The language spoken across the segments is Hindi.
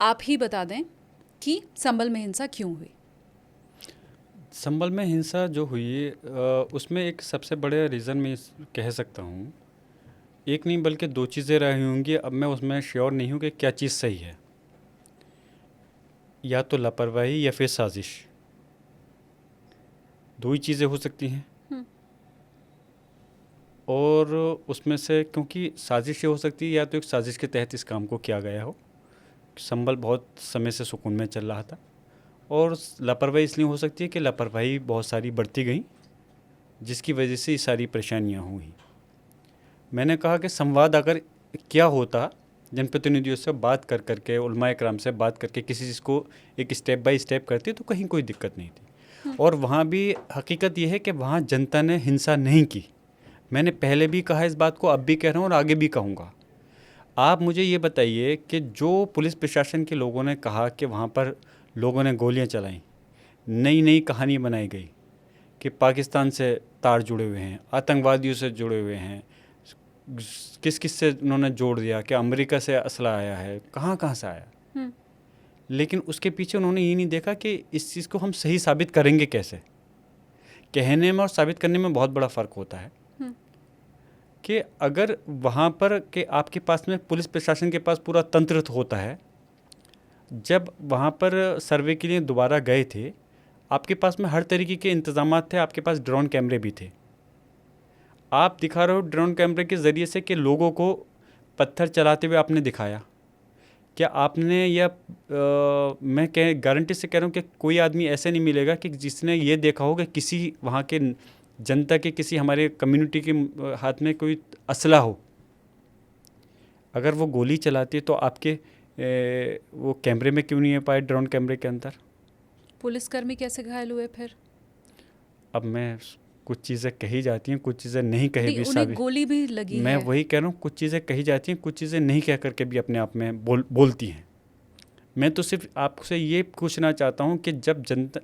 आप ही बता दें कि संभल में हिंसा क्यों हुई। संभल में हिंसा जो हुई उसमें एक सबसे बड़े रीज़न मैं कह सकता हूँ, एक नहीं बल्कि दो चीज़ें रही होंगी। अब मैं उसमें श्योर नहीं हूँ कि क्या चीज़ सही है, या तो लापरवाही या फिर साजिश। दो ही चीज़ें हो सकती हैं। हम्म। और उसमें से क्योंकि साजिश ये हो सकती है, या तो एक साजिश के तहत इस काम को किया गया हो, संभल बहुत समय से सुकून में चल रहा था, और लापरवाही इसलिए हो सकती है कि लापरवाही बहुत सारी बढ़ती गई, जिसकी वजह से ये सारी परेशानियाँ हुई। मैंने कहा कि संवाद अगर क्या होता, जनप्रतिनिधियों से बात कर करके, उलमाए कराम से बात करके किसी चीज़ को एक स्टेप बाय स्टेप करती, तो कहीं कोई दिक्कत नहीं थी। और वहाँ भी हकीकत यह है कि वहाँ जनता ने हिंसा नहीं की। मैंने पहले भी कहा इस बात को, अब भी कह रहा हूँ और आगे भी कहूँगा। आप मुझे ये बताइए कि जो पुलिस प्रशासन के लोगों ने कहा कि वहाँ पर लोगों ने गोलियाँ चलाईं, नई नई कहानी बनाई गई कि पाकिस्तान से तार जुड़े हुए हैं, आतंकवादियों से जुड़े हुए हैं, किस किस से उन्होंने जोड़ दिया कि अमेरिका से असला आया है, कहाँ कहाँ से आया। लेकिन उसके पीछे उन्होंने ये नहीं देखा कि इस चीज़ को हम सही साबित करेंगे कैसे। कहने में और साबित करने में बहुत बड़ा फ़र्क होता है कि अगर वहाँ पर कि आपके पास में पुलिस प्रशासन के पास पूरा तंत्र होता है, जब वहाँ पर सर्वे के लिए दोबारा गए थे, आपके पास में हर तरीके के इंतज़ामात थे, आपके पास ड्रोन कैमरे भी थे। आप दिखा रहे हो ड्रोन कैमरे के ज़रिए से कि लोगों को पत्थर चलाते हुए आपने दिखाया। क्या आपने या मैं गारंटी से कह रहा हूँ कि कोई आदमी ऐसे नहीं मिलेगा कि जिसने ये देखा हो कि किसी वहाँ के जनता के, किसी हमारे कम्युनिटी के हाथ में कोई असला हो। अगर वो गोली चलाती है तो आपके वो कैमरे में क्यों नहीं है पाए, ड्रोन कैमरे के अंदर? पुलिसकर्मी कैसे घायल हुए फिर? अब मैं कुछ चीज़ें कही जाती हैं, कुछ चीज़ें नहीं कही भी उन्हें साबित। गोली भी लगी मैं है। वही कह रहा हूँ, कुछ चीज़ें कही जाती हैं, कुछ चीज़ें नहीं कह करके भी अपने आप में बोलती हैं। मैं तो सिर्फ आपसे ये पूछना चाहता हूँ कि जब जनता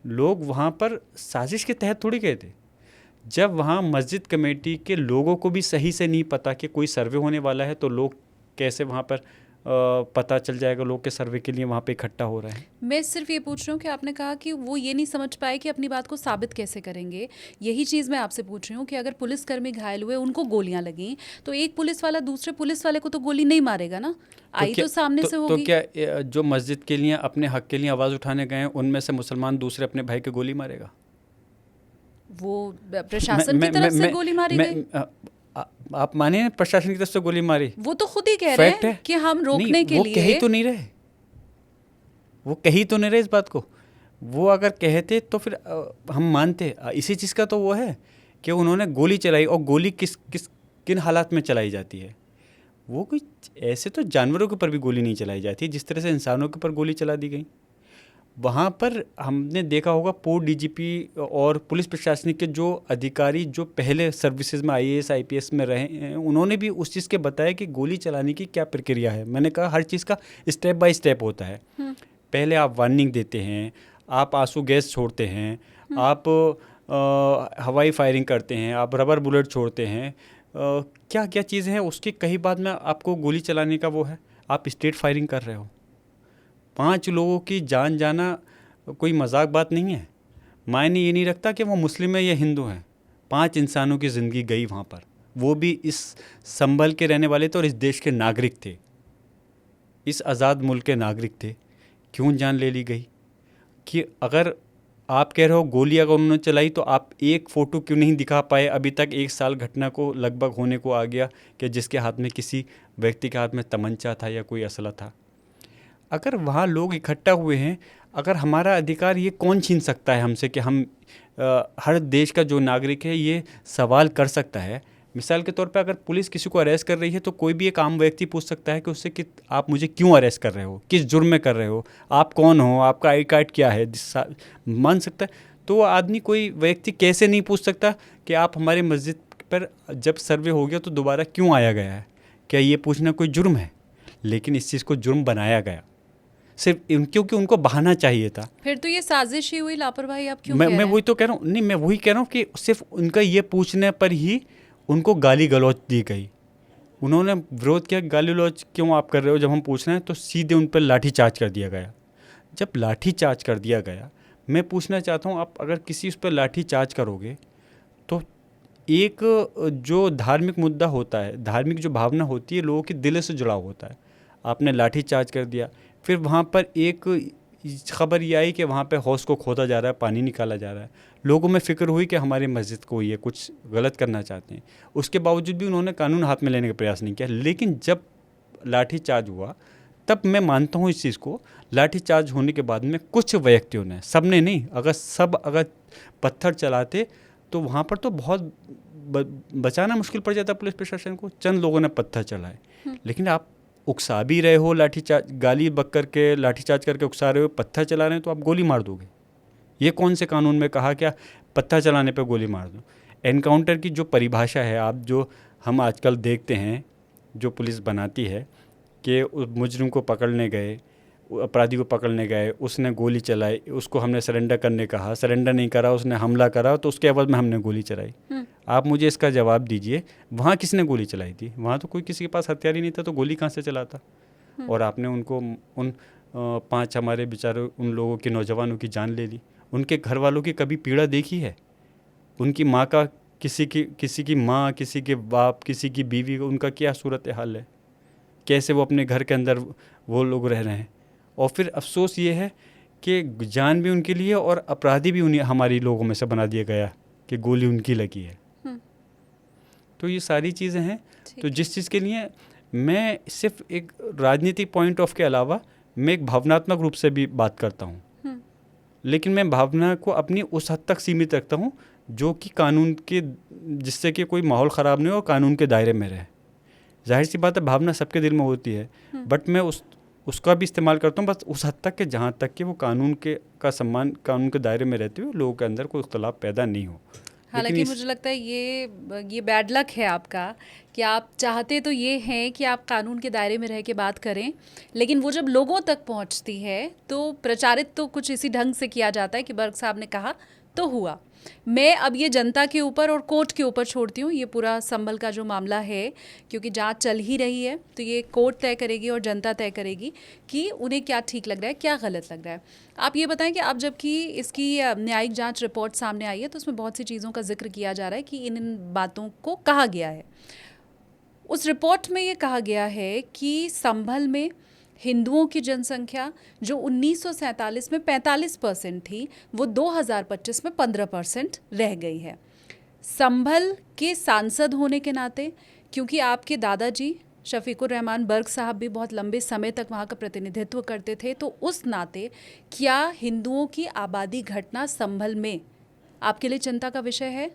लोग वहाँ पर साजिश के तहत थोड़ी गए थे, जब वहाँ मस्जिद कमेटी के लोगों को भी सही से नहीं पता कि कोई सर्वे होने वाला है, तो लोग कैसे वहाँ पर पता चल जाएगा लोग के सर्वे के लिए वहाँ पे इकट्ठा हो रहे हैं। मैं सिर्फ ये पूछ रही हूँ कि आपने कहा कि वो ये नहीं समझ पाए कि अपनी बात को साबित कैसे करेंगे। यही चीज़ मैं आपसे पूछ रही हूँ कि अगर पुलिसकर्मी घायल हुए, उनको गोलियां लगीं, तो एक पुलिस वाला दूसरे पुलिस वाले को तो गोली नहीं मारेगा ना, आई तो सामने से होगी। तो क्या जो मस्जिद के लिए अपने हक के लिए आवाज़ उठाने गए हैं, उनमें से मुसलमान दूसरे अपने भाई के गोली मारेगा? वो प्रशासन की तरफ से गोली मारी गई। आप माने प्रशासन की तरफ से गोली मारी? वो तो खुद ही कह रहे हैं कि हम रोकने के लिए। वो कह ही तो नहीं रहे, वो कही तो नहीं रहे इस बात को। वो अगर कहते तो फिर हम मानते। इसी चीज़ का तो वो है कि उन्होंने गोली चलाई, और गोली किन हालात में चलाई जाती है। वो कोई ऐसे तो जानवरों के ऊपर भी गोली नहीं चलाई जाती जिस तरह से इंसानों के ऊपर गोली चला दी गई। वहाँ पर हमने देखा होगा पोर्ट डीजीपी और पुलिस प्रशासनिक के जो अधिकारी जो पहले सर्विसेज में आईएएस आईपीएस में रहे हैं, उन्होंने भी उस चीज़ के बताया कि गोली चलाने की क्या प्रक्रिया है। मैंने कहा हर चीज़ का स्टेप बाय स्टेप होता है। पहले आप वार्निंग देते हैं, आप आंसू गैस छोड़ते हैं, आप हवाई फायरिंग करते हैं, आप रबर बुलेट छोड़ते हैं, क्या क्या चीज़ें हैं, उसके कहीं बाद में आपको गोली चलाने का वो है। आप स्ट्रेट फायरिंग कर रहे हो। 5 लोगों की जान जाना कोई मजाक बात नहीं है। मायने ये नहीं रखता कि वो मुस्लिम है या हिंदू है। 5 इंसानों की ज़िंदगी गई वहाँ पर, वो भी इस संभल के रहने वाले थे और इस देश के नागरिक थे, इस आज़ाद मुल्क के नागरिक थे। क्यों जान ले ली गई? कि अगर आप कह रहे हो गोली अगर उन्होंने चलाई, तो आप एक फ़ोटो क्यों नहीं दिखा पाए? अभी तक 1 साल घटना को लगभग होने को आ गया कि जिसके हाथ में, किसी व्यक्ति के हाथ में तमंचा था या कोई असला था। अगर वहाँ लोग इकट्ठा हुए हैं, अगर हमारा अधिकार ये कौन छीन सकता है हमसे कि हम हर देश का जो नागरिक है ये सवाल कर सकता है। मिसाल के तौर पे अगर पुलिस किसी को अरेस्ट कर रही है, तो कोई भी एक आम व्यक्ति पूछ सकता है कि उससे कि आप मुझे क्यों अरेस्ट कर रहे हो, किस जुर्म में कर रहे हो, आप कौन हो, आपका आई कार्ड क्या है, मान सकता है। तो वो आदमी, कोई व्यक्ति कैसे नहीं पूछ सकता कि आप हमारे मस्जिद पर जब सर्वे हो गया तो दोबारा क्यों आया गया है? क्या ये पूछना कोई जुर्म है? लेकिन इस चीज़ को जुर्म बनाया गया सिर्फ क्योंकि उनको बहाना चाहिए था। फिर तो ये साजिश ही हुई, लापरवाही आप क्यों कह रहे हैं? मैं वही तो कह रहा हूँ। नहीं, मैं वही कह रहा हूँ कि सिर्फ उनका ये पूछने पर ही उनको गाली गलौज दी गई। उन्होंने विरोध किया, गाली गलौज क्यों आप कर रहे हो, जब हम पूछ रहे हैं तो सीधे उन पर लाठी चार्ज कर दिया गया। जब लाठी चार्ज कर दिया गया, मैं पूछना चाहता हूँ, आप अगर किसी उस पर लाठी चार्ज करोगे तो एक जो धार्मिक मुद्दा होता है, धार्मिक जो भावना होती है, लोगों के दिल से जुड़ा होता है, आपने लाठी चार्ज कर दिया। फिर वहाँ पर एक खबर ये आई कि वहाँ पे हौज़ को खोदा जा रहा है, पानी निकाला जा रहा है। लोगों में फ़िक्र हुई कि हमारी मस्जिद को ये कुछ गलत करना चाहते हैं। उसके बावजूद भी उन्होंने कानून हाथ में लेने का प्रयास नहीं किया। लेकिन जब लाठी चार्ज हुआ, तब मैं मानता हूँ इस चीज़ को, लाठी चार्ज होने के बाद में कुछ व्यक्तियों ने, सब ने नहीं, अगर पत्थर चलाते तो वहाँ पर तो बहुत बचाना मुश्किल पड़ जाता पुलिस प्रशासन को। चंद लोगों ने पत्थर चलाए, लेकिन आप उकसा भी रहे हो, लाठीचार्ज, गाली बक करके, लाठीचार्ज करके उकसा रहे हो, पत्थर चला रहे हैं, तो आप गोली मार दोगे। ये कौन से कानून में कहा क्या पत्थर चलाने पे गोली मार दो? एनकाउंटर की जो परिभाषा है, आप जो हम आजकल देखते हैं, जो पुलिस बनाती है कि मुजरिम को पकड़ने गए, अपराधी को पकड़ने गए, उसने गोली चलाई, उसको हमने सरेंडर करने कहा, सरेंडर नहीं करा, उसने हमला करा, तो उसके एवज में हमने गोली चलाई। आप मुझे इसका जवाब दीजिए, वहाँ किसने गोली चलाई थी? वहाँ तो कोई किसी के पास हथियार ही नहीं था, तो गोली कहाँ से चलाता? और आपने उनको, उन 5 हमारे बेचारे उन लोगों के, नौजवानों की जान ले ली। उनके घर वालों की कभी पीड़ा देखी है? उनकी माँ का, किसी की माँ, किसी के बाप, किसी की बीवी, उनका क्या सूरत हाल है? कैसे वो अपने घर के अंदर वो लोग रह रहे हैं? और फिर अफसोस ये है कि जान भी उनके लिए और अपराधी भी उन्हीं हमारी लोगों में से बना दिया गया कि गोली उनकी लगी है। तो ये सारी चीज़ें हैं। तो जिस चीज़ के लिए मैं सिर्फ एक राजनीतिक पॉइंट ऑफ के अलावा मैं एक भावनात्मक रूप से भी बात करता हूँ, लेकिन मैं भावना को अपनी उस हद तक सीमित रखता हूँ जो कि कानून के, जिससे कि कोई माहौल ख़राब नहीं हो और कानून के दायरे में रहे। जाहिर सी बात है, भावना सबके दिल में होती है, बट मैं उसका भी इस्तेमाल करता हूँ बस उस हद तक कि जहाँ तक कि वो कानून का सम्मान, कानून के दायरे में रहते हुए लोगों के अंदर कोई इख्तलाफ पैदा नहीं हो। हालांकि मुझे लगता है ये बैड लक है आपका कि आप चाहते तो ये हैं कि आप कानून के दायरे में रह के बात करें, लेकिन वो जब लोगों तक पहुंचती है तो प्रचारित तो कुछ इसी ढंग से किया जाता है कि बर्ग साहब ने कहा तो हुआ। मैं अब ये जनता के ऊपर और कोर्ट के ऊपर छोड़ती हूँ, ये पूरा संभल का जो मामला है, क्योंकि जांच चल ही रही है, तो ये कोर्ट तय करेगी और जनता तय करेगी कि उन्हें क्या ठीक लग रहा है, क्या गलत लग रहा है। आप ये बताएं कि अब जबकि इसकी न्यायिक जांच रिपोर्ट सामने आई है तो उसमें बहुत सी चीज़ों का जिक्र किया जा रहा है कि इन बातों को कहा गया है। उस रिपोर्ट में ये कहा गया है कि संभल में हिंदुओं की जनसंख्या जो 1947 में 45% थी, वो 2025 में 15% रह गई है। संभल के सांसद होने के नाते, क्योंकि आपके दादाजी शफीकुर रहमान बर्ग साहब भी बहुत लंबे समय तक वहाँ का प्रतिनिधित्व करते थे, तो उस नाते क्या हिंदुओं की आबादी घटना संभल में आपके लिए चिंता का विषय है?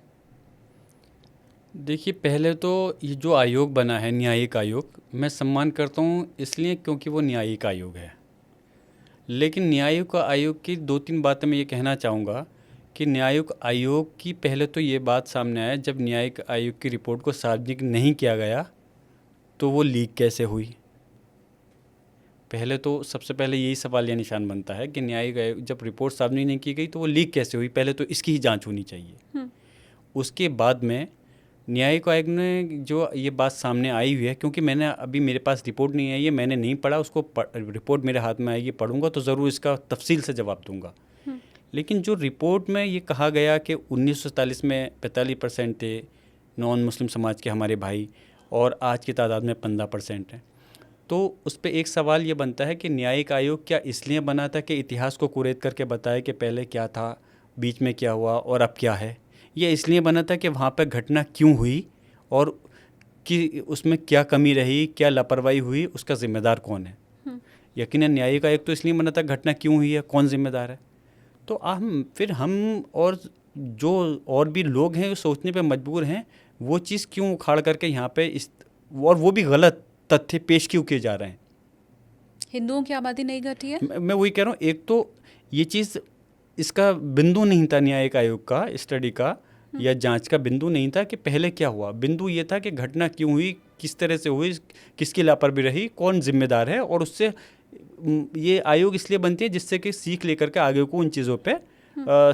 देखिए, पहले तो ये जो आयोग बना है, न्यायिक आयोग, मैं सम्मान करता हूँ इसलिए क्योंकि वो न्यायिक आयोग है। लेकिन न्यायिक आयोग की 2-3 बातें मैं ये कहना चाहूँगा कि न्यायिक आयोग की पहले तो ये बात सामने आया, जब न्यायिक आयोग की रिपोर्ट को सार्वजनिक नहीं किया गया तो वो लीक कैसे हुई? पहले तो सबसे पहले यही सवाल या निशान बनता है कि न्यायिक आयोग जब रिपोर्ट सार्वजनिक नहीं की गई तो वो लीक कैसे हुई? पहले तो इसकी ही जाँच होनी चाहिए। उसके बाद में न्यायिक आयोग ने जो ये बात सामने आई हुई है, क्योंकि मैंने अभी, मेरे पास रिपोर्ट नहीं आई है, मैंने नहीं पढ़ा उसको, रिपोर्ट मेरे हाथ में आएगी, पढ़ूंगा तो ज़रूर इसका तफसील से जवाब दूंगा। लेकिन जो रिपोर्ट में ये कहा गया कि 1947 में 45% थे नॉन मुस्लिम समाज के हमारे भाई और आज की तादाद में 15% हैं, तो उस पर एक सवाल ये बनता है कि न्यायिक आयोग क्या इसलिए बना था कि इतिहास को कुरेद करके बताए कि पहले क्या था, बीच में क्या हुआ और अब क्या है? ये इसलिए बना था कि वहाँ पर घटना क्यों हुई और कि उसमें क्या कमी रही, क्या लापरवाही हुई, उसका ज़िम्मेदार कौन है? यकीनन न्यायिक आयोग तो इसलिए बना था घटना क्यों हुई है, कौन जिम्मेदार है। तो हम और जो और भी लोग हैं सोचने पे मजबूर हैं, वो चीज़ क्यों उखाड़ करके यहाँ पे और वो भी गलत तथ्य पेश क्यों किए जा रहे हैं? हिंदुओं की आबादी नहीं घटी है, मैं वही कह रहा हूँ। एक तो ये चीज़, इसका बिंदु नहीं था न्यायिक आयोग का स्टडी का या जांच का बिंदु नहीं था कि पहले क्या हुआ। बिंदु ये था कि घटना क्यों हुई, किस तरह से हुई, किसकी लापरवाही रही, कौन जिम्मेदार है। और उससे ये आयोग इसलिए बनती है जिससे कि सीख लेकर के आगे को उन चीज़ों पे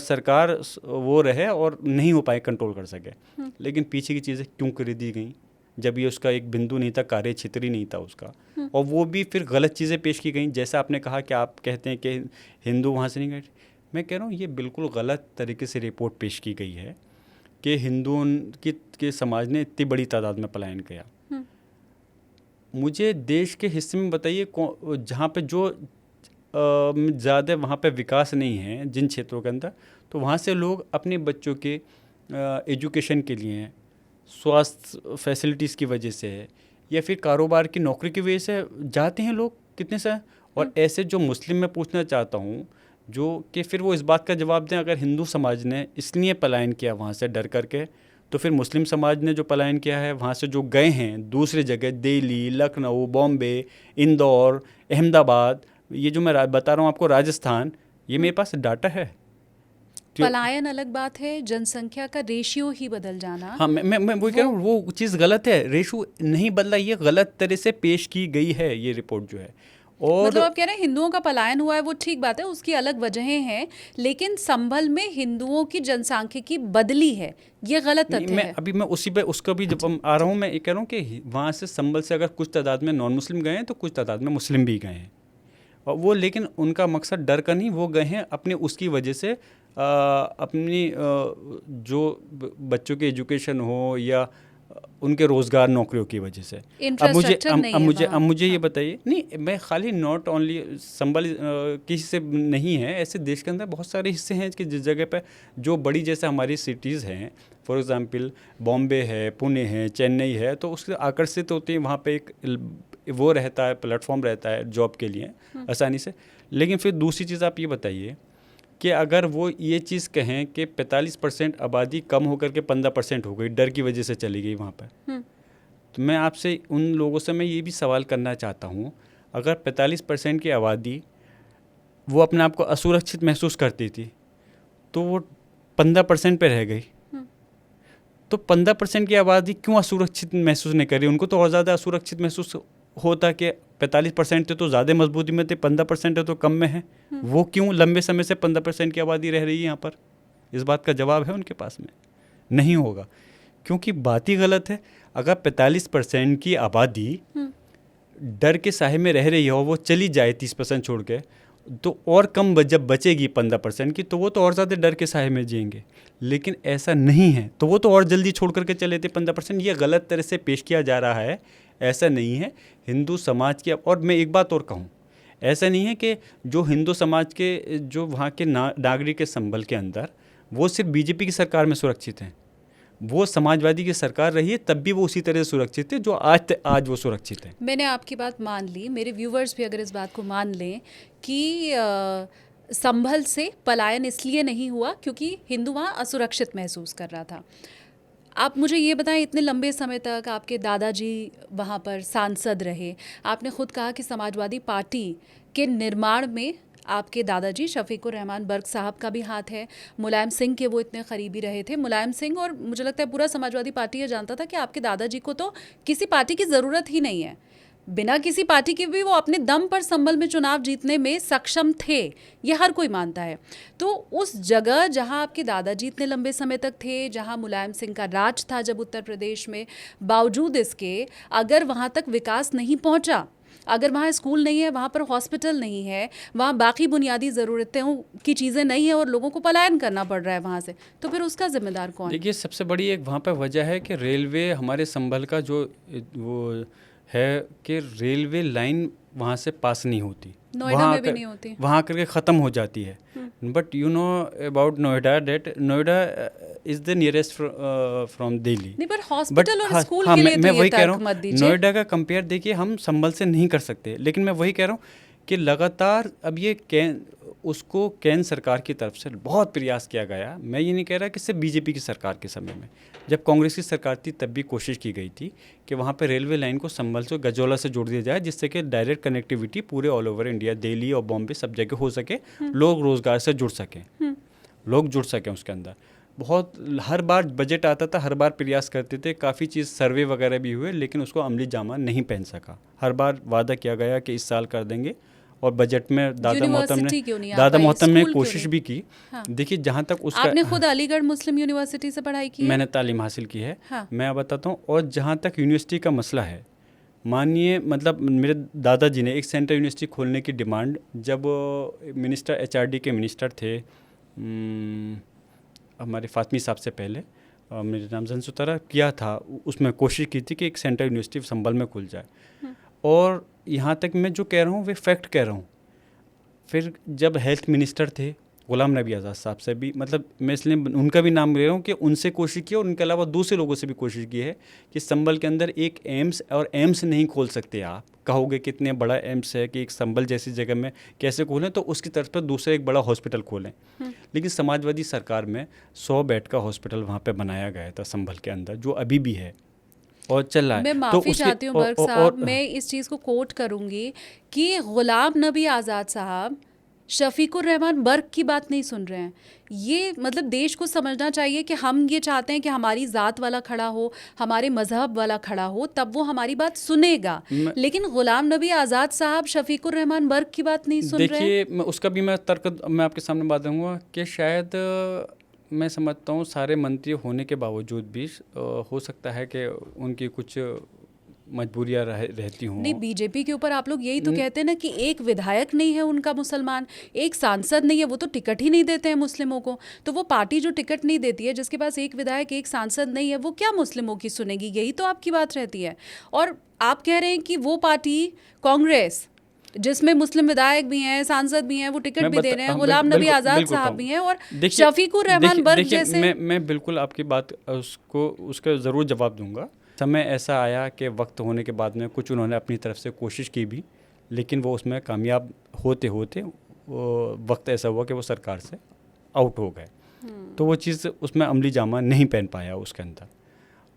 सरकार वो रहे और नहीं हो पाए, कंट्रोल कर सके। लेकिन पीछे की चीज़ें क्यों कर दी गई, जब ये उसका एक बिंदु नहीं था, कार्यक्षेत्र ही नहीं था उसका। और वो भी फिर गलत चीज़ें पेश की गई, जैसा आपने कहा कि आप कहते हैं कि हिंदू वहाँ से नहीं गए। मैं कह रहा हूँ ये बिल्कुल गलत तरीके से रिपोर्ट पेश की गई है कि हिंदुओं के समाज ने इतनी बड़ी तादाद में पलायन किया। मुझे देश के हिस्से में बताइए जहाँ पे जो ज़्यादा वहाँ पे विकास नहीं है जिन क्षेत्रों के अंदर, तो वहाँ से लोग अपने बच्चों के एजुकेशन के लिए, स्वास्थ्य फैसिलिटीज़ की वजह से, या फिर कारोबार की नौकरी की वजह से जाते हैं लोग कितने से। और ऐसे जो मुस्लिम, मैं पूछना चाहता हूँ जो कि फिर वो इस बात का जवाब दें, अगर हिंदू समाज ने इसलिए पलायन किया वहाँ से डर करके, तो फिर मुस्लिम समाज ने जो पलायन किया है वहाँ से, जो गए हैं दूसरी जगह, दिल्ली, लखनऊ, बॉम्बे, इंदौर, अहमदाबाद, ये जो मैं बता रहा हूँ आपको, राजस्थान, ये मेरे पास डाटा है। पलायन अलग बात है, जनसंख्या का रेशियो ही बदल जाना। हाँ, मैं वही कह रहा हूँ, वो चीज़ गलत है, रेशो नहीं बदला, ये गलत तरह से पेश की गई है ये रिपोर्ट जो है। और मतलब आप कह रहे हैं हिंदुओं का पलायन हुआ है, वो ठीक बात है, उसकी अलग वजहें हैं, लेकिन संभल में हिंदुओं की जनसांख्यिकी बदली है, ये गलत तथ्य है। अभी मैं उसी पे उसका भी जब आ रहा हूँ, मैं ये कह रहा हूँ कि वहाँ से संभल से अगर कुछ तादाद में नॉन मुस्लिम गए हैं तो कुछ तादाद में मुस्लिम भी गए हैं, और वो लेकिन उनका मकसद डर का नहीं, वो गए हैं अपने उसकी वजह से, अपनी जो बच्चों के एजुकेशन हो या उनके रोज़गार नौकरियों की वजह से। अब मुझे ये बताइए, नहीं मैं खाली नॉट ओनली संभल के हिस्से नहीं है, ऐसे देश के अंदर बहुत सारे हिस्से हैं कि जिस जगह पे जो बड़ी, जैसे हमारी सिटीज़ हैं, फॉर एग्ज़ाम्पल बॉम्बे है, पुणे है, चेन्नई है, तो उससे आकर्षित होते हैं, वहाँ पे एक वो रहता है, प्लेटफॉर्म रहता है जॉब के लिए आसानी से। लेकिन फिर दूसरी चीज़ आप ये बताइए कि अगर वो ये चीज़ कहें कि 45% आबादी कम होकर के 15% हो गई, डर की वजह से चली गई वहाँ पर, तो मैं आपसे उन लोगों से मैं ये भी सवाल करना चाहता हूँ, अगर 45% की आबादी वो अपने आप को असुरक्षित महसूस करती थी तो वो 15% पे रह गई, तो 15% की आबादी क्यों असुरक्षित महसूस नहीं कर रही? उनको तो और ज़्यादा असुरक्षित महसूस होता कि 45% थे तो ज़्यादा मजबूती में थे, 15% है तो कम में है। वो क्यों लंबे समय से 15% की आबादी रह रही है यहाँ पर? इस बात का जवाब है उनके पास में, नहीं होगा, क्योंकि बात ही गलत है। अगर 45% की आबादी डर के साए में रह रही है और वो चली जाए 30% छोड़ के, तो और कम जब बचेगी 15% की, तो वो तो और ज़्यादा डर के साए में जिएंगे। लेकिन ऐसा नहीं है, तो वो तो और जल्दी छोड़ करके चले थे 15%। ये गलत तरह से पेश किया जा रहा है, ऐसा नहीं है। हिंदू समाज की, और मैं एक बात और कहूँ, ऐसा नहीं है कि जो हिंदू समाज के जो वहाँ के नागरिक के संभल के अंदर, वो सिर्फ बीजेपी की सरकार में सुरक्षित हैं। वो समाजवादी की सरकार रही है तब भी वो उसी तरह सुरक्षित थे जो आज वो सुरक्षित है। मैंने आपकी बात मान ली, मेरे व्यूवर्स भी अगर इस बात को मान लें कि संभल से पलायन इसलिए नहीं हुआ क्योंकि हिंदू वहाँ असुरक्षित महसूस कर रहा था। आप मुझे ये बताएं, इतने लंबे समय तक आपके दादाजी वहाँ पर सांसद रहे, आपने खुद कहा कि समाजवादी पार्टी के निर्माण में आपके दादाजी शफीकुर रहमान बर्क साहब का भी हाथ है, मुलायम सिंह के वो इतने करीबी रहे थे। मुलायम सिंह और मुझे लगता है पूरा समाजवादी पार्टी ये जानता था कि आपके दादाजी को तो किसी पार्टी की ज़रूरत ही नहीं है, बिना किसी पार्टी के भी वो अपने दम पर संभल में चुनाव जीतने में सक्षम थे, ये हर कोई मानता है। तो उस जगह जहां आपके दादाजी इतने लंबे समय तक थे, जहां मुलायम सिंह का राज था जब उत्तर प्रदेश में, बावजूद इसके अगर वहां तक विकास नहीं पहुंचा, अगर वहाँ स्कूल नहीं है, वहाँ पर हॉस्पिटल नहीं है, वहाँ बाकी बुनियादी ज़रूरतें की चीज़ें नहीं है और लोगों को पलायन करना पड़ रहा है वहाँ से, तो फिर उसका जिम्मेदार कौन? देखिए, सबसे बड़ी एक वहाँ पर वजह है कि रेलवे, हमारे संभल का जो वो है कि रेलवे लाइन वहाँ से पास नहीं होती, नोएडा में भी नहीं होती, वहाँ करके ख़त्म हो जाती है। But you know about Noida, that Noida is the nearest from Delhi. नहीं, पर हॉस्पिटल और स्कूल के लिए मैं तो वही कह रहा मत हूँ, दीजिए। नोएडा का कंपेयर देखिए हम संभल से नहीं कर सकते, लेकिन मैं वही कह रहा हूँ कि लगातार अब ये उसको केंद्र सरकार की तरफ से बहुत प्रयास किया गया। मैं ये नहीं कह रहा कि सिर्फ बीजेपी की सरकार के समय में, जब कांग्रेस की सरकार थी तब भी कोशिश की गई थी कि वहाँ पे रेलवे लाइन को संभल से गजोला से जोड़ दिया जाए, जिससे कि डायरेक्ट कनेक्टिविटी पूरे ऑल ओवर इंडिया, दिल्ली और बॉम्बे सब जगह हो सके, लोग रोज़गार से जुड़ सकें उसके अंदर। बहुत हर बार बजट आता था, हर बार प्रयास करते थे, काफ़ी चीज़ सर्वे वगैरह भी हुए, लेकिन उसको अमली जामा नहीं पहन सका। हर बार वादा किया गया कि इस साल कर देंगे और बजट में यूनिवर्सिटी क्यों नहीं आ दादा पाई? मोहतरम ने स्कूल क्यों कोशिश नहीं? भी की। हाँ। देखिए जहाँ तक उसका आपने खुद अलीगढ़ मुस्लिम यूनिवर्सिटी से पढ़ाई की है? मैंने तालीम हासिल की है। हाँ। मैं बताता हूँ। और जहाँ तक यूनिवर्सिटी का मसला है, मानिए मतलब मेरे दादाजी ने एक सेंट्रल यूनिवर्सिटी खोलने की डिमांड जब मिनिस्टर एचआरडी के मिनिस्टर थे हमारे फातमी साहब से पहले, मेरे नाम जंसुतरा किया था, उसमें कोशिश की थी कि एक सेंट्रल यूनिवर्सिटी संभल में खुल जाए। और यहाँ तक मैं जो कह रहा हूँ वे फैक्ट कह रहा हूँ। फिर जब हेल्थ मिनिस्टर थे गुलाम नबी आज़ाद साहब से भी, मतलब मैं इसलिए उनका भी नाम ले रहा हूँ कि उनसे कोशिश की और उनके अलावा दूसरे लोगों से भी कोशिश की है कि संभल के अंदर एक एम्स, और एम्स नहीं खोल सकते आप, कहोगे कितने बड़ा एम्स है कि एक संभल जैसी जगह में कैसे खोलें, तो उसकी तरफ पर दूसरा एक बड़ा हॉस्पिटल खोलें। लेकिन समाजवादी सरकार में 100 बेड का हॉस्पिटल वहाँ पर बनाया गया था संभल के अंदर, जो अभी भी है और चल रहा है। मैं माफ़ी चाहती हूँ बर्क साहब, मैं इस चीज़ को कोट करूँगी कि गुलाम नबी आज़ाद साहब शफीकुर रहमान बर्क की बात नहीं सुन रहे हैं। ये मतलब देश को समझना चाहिए कि हम ये चाहते हैं कि हमारी ज़ात वाला खड़ा हो, हमारे मज़हब वाला खड़ा हो, तब वो हमारी बात सुनेगा। लेकिन गुलाम नबी आज़ाद साहब शफीकुर रहमान बर्क की बात नहीं सुन रहे हैं। देखिए उसका भी मैं तर्क मैं आपके सामने बात दूँगा कि शायद मैं समझता हूँ सारे मंत्री होने के बावजूद भी हो सकता है कि उनकी कुछ मजबूरियाँ रहती हों। नहीं, बीजेपी के ऊपर आप लोग यही तो कहते हैं ना कि एक विधायक नहीं है उनका मुसलमान, एक सांसद नहीं है, वो तो टिकट ही नहीं देते हैं मुस्लिमों को। तो वो पार्टी जो टिकट नहीं देती है, जिसके पास एक विधायक एक सांसद नहीं है, वो क्या मुस्लिमों की सुनेगी? यही तो आपकी बात रहती है। और आप कह रहे हैं कि वो पार्टी कांग्रेस जिसमें मुस्लिम विधायक भी हैं, सांसद भी हैं, वो टिकट भी दे रहे हैं, गुलाम नबी आज़ाद साहब भी हैं और शफीकुर रहमान बर्क जैसे। मैं बिल्कुल आपकी बात उसका ज़रूर जवाब दूंगा। समय ऐसा आया कि वक्त होने के बाद में कुछ उन्होंने अपनी तरफ से कोशिश की भी, लेकिन वो उसमें कामयाब होते होते वक्त ऐसा हुआ कि वो सरकार से आउट हो गए। तो वो चीज़ उसमें अमली जामा नहीं पहन पाया उसके अंदर।